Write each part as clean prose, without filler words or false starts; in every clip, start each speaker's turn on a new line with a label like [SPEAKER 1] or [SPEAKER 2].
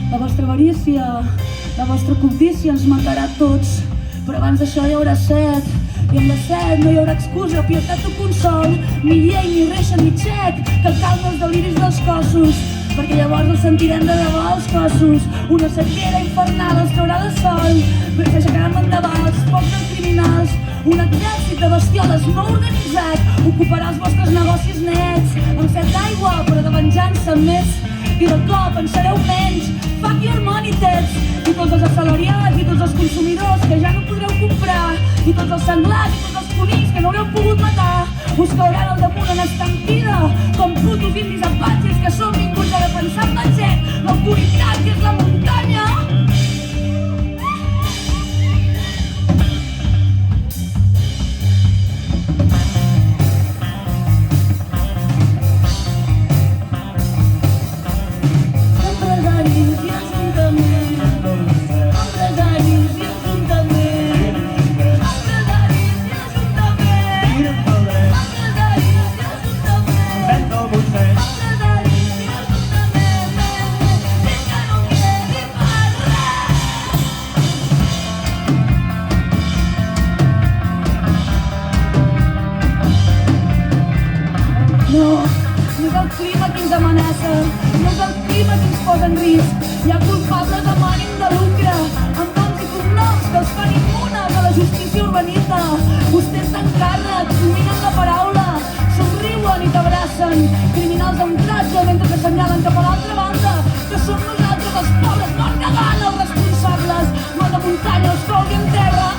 [SPEAKER 1] La vostra avarícia, la vostra cobdícia ens matarà a tots, però abans d'això hi haurà set, i amb la set no hi haurà excusa, pietat o consol, ni llei, ni reixa, ni xec, que calma els deliris dels cossos, perquè llavors els sentirem de debò els cossos. Una sequera infernal els traurà de sol, però s'aixecaran mandavals, pocs dels criminals, un exèrcit de bestioles no organitzat ocuparà els vostres negocis nets, amb set d'aigua, però de venjança més, i de cop en sereu menys. Fuck your money, tets! I tots els assalariats, i tots els consumidors que ja no podreu comprar, i tots els senglars, i tots els conills que no haureu pogut matar, us cauran al damunt en estampida, com putos indis apatxes que són vinguts a defensar amb matxet l'autoritat que és la muntanya! No és el clima que ens amenaça, no és el clima que ens posa en risc. Hi ha culpables amb ànim de lucre, amb noms i cognoms que els fan immunes a la justícia urbanita. Ostenten càrrecs, dominen la paraula, somriuen i t'abracen. Criminals amb tratge mentre t'assenyalen cap a l'altra banda, que som nosaltres els pobres mort de gana els responsables. No de muntanya, els colgui en terra.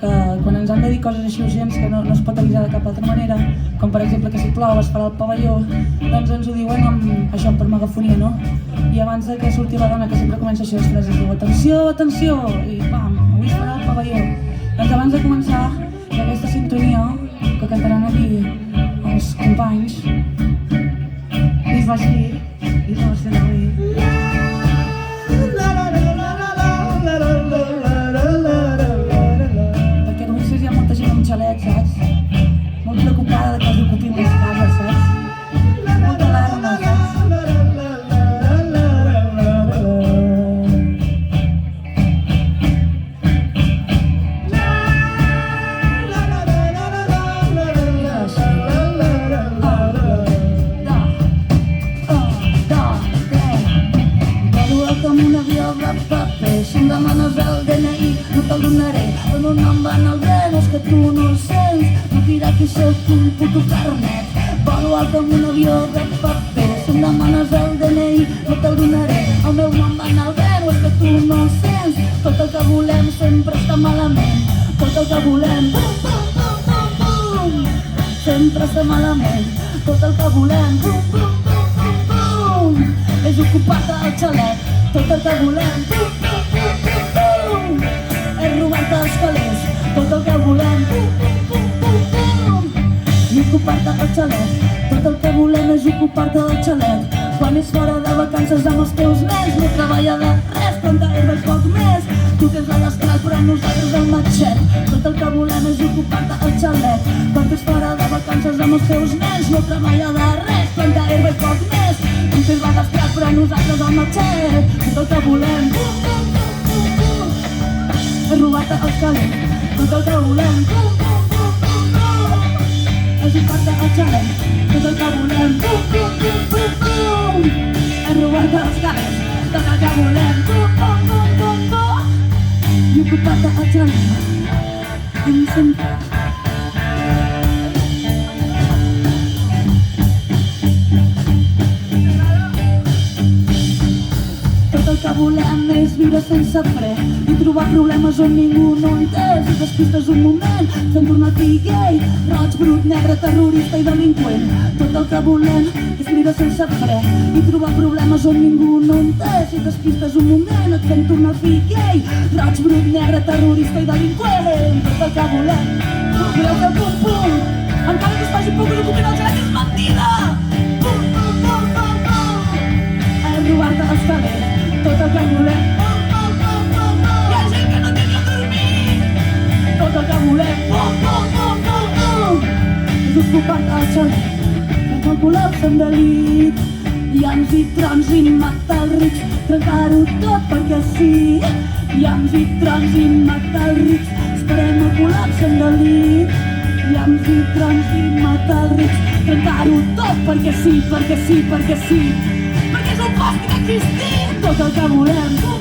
[SPEAKER 1] Que quan ens han de dir coses així urgents que no es pot avisar de cap altra manera, com per exemple que si plou es farà el pavelló, doncs ens ho diuen amb això, per megafonia, no? I abans de que surti la dona, que sempre comença així les frases, diu atenció, atenció, i pam, avui es farà el pavelló. Doncs abans de començar, hi ha aquesta sintonia que cantaran aquí els companys, i es va així, i es va ser avui. Xalet, saps? Molt preocupada que els ocupin les cases, saps? Molta alarma, saps? Com un avió de paper, si em demanes el DNI no te'l donaré, el meu nom va en el DNI. que tu no el sents. No dirà que sóc un puto carnet. Volo alt amb un avió de paper. Si em demanes el DNI no te'l donaré. El meu nom va anar al vent, o és que tu no el sents. Tot el que volem sempre està malament. Tot el que volem, pum, pum, pum, pum, pum, sempre està malament. Tot el que volem, pum, pum, pum, pum, pum, és ocupar-te el xalet. Tot el que volem, pum, pum, pum, pum, pum, és robar-te els calés. Tot el que volem, pum, pum, pum, pum, pum, i ocupar-te el xalet. Tot el que volem és ocupar-te el xalet. Quan és fora de vacances amb els teus nens, no treballa de res, planta herba i poc més. Tu tens la d'escral però nosaltres el matxet. Tot el que volem és ocupar-te el xalet. Quan és fora de vacances amb els teus nens, no treballa de res, planta herba i poc més. Tu tens la d'escral però nosaltres el matxet. Tot el que volem, pum, pum, pum, pum, pum, és robar-te els calés. Tot el que volem, pum, pum, pum, pum, pum, és ocupar-te el xalet. Tot el que volem, pum, pum, pum, pum, pum, és robar-te els calés. Tot el que volem, pum, pum, pum, pum, pum, i ocupar-te el xalet. Tot el que volem és viure sense fre i trobar problemes on ningú no en té. Si despistes un moment, fent tornar a dir gay, roig, brut, negre, terrorista i delinqüent. Tot el que volem és viure sense fre i trobar problemes on ningú no en té. Si despistes un moment, et fem tornar a dir gay, roig, brut, negre, terrorista i delinqüent. Tot el que volem, voleu fer pum pum, encara que es faci poc i l'ocupin el xalet és mentida. Pum pum pum pum pum, és robar-te els calés. Tot el que volem, pum, pum, pum, pum, pum, hi ha gent que no té ni on dormir. Tot el que volem, pum, pum, pum, pum, pum, és ocupar-te el xalet. Fem el col·lapse en delit, llamps i trons i matar els rics, trencar-ho tot perquè sí. Llamps i trons i matar els rics, esperem el col·lapse en delit, llamps i trons i matar els rics, trencar-ho tot perquè sí, perquè sí, perquè sí, perquè és un fàstic existir. Tot el que volem, pum,